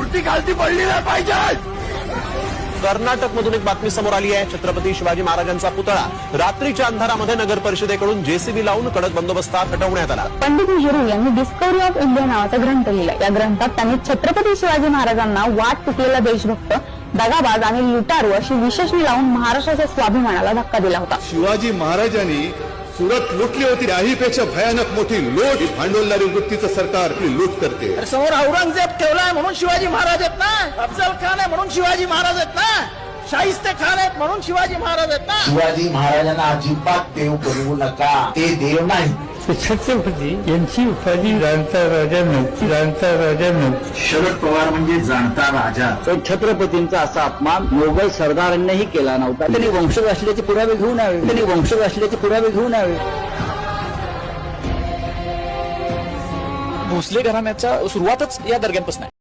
मूर्ती खालती पडली नाही पाहिजे. कर्नाटक मधून एक बातमी समोर आली आहे. छत्रपती शिवाजी महाराजांचा पुतळा रात्रीच्या अंधारामध्ये नगर परिषदेकडून जेसीबी लावून कडक बंदोबस्तात हटवण्यात आला. पंडित नेहरू यांनी डिस्कवरी ऑफ इंडिया नावाचा ग्रंथ लिहिला. या ग्रंथात त्यांनी छत्रपती शिवाजी महाराजांना वाट चुकलेला देशभक्त, दगाबाज आणि लुटारू अशी विशेषणे लावून महाराष्ट्राच्या स्वाभिमानाला धक्का दिला होता. शिवाजी महाराजांनी सुरत लुटली होती. त्याहीपेक्षा भयानक मोठी लूट भांडवलदारी वृत्तीचं सरकार आपली लूट करते. समोर औरंगजेब ठेवलाय म्हणून शिवाजी महाराज आहेत ना, अफजल खान आहे म्हणून शिवाजी महाराज आहेत ना, शाहिस्ते खान आहेत म्हणून शिवाजी महाराज आहेत ना. शिवाजी महाराजांना अजिबात देव करू नका, ते देव नाही. छत्रपती यांची उपाधी जाणता राजा नव्हती, जाणता राजा नव्हती. शरद पवार म्हणजे जाणता राजा. पण छत्रपतींचा असा अपमान मोगल सरदारांनीही केला नव्हता. त्यांनी वंशज असल्याचे पुरावे घेऊन यावे, त्यांनी वंशज असल्याचे पुरावे घेऊन यावे. भोसले घराण्याच्या सुरुवातच या दर्ग्यांपासून आहे.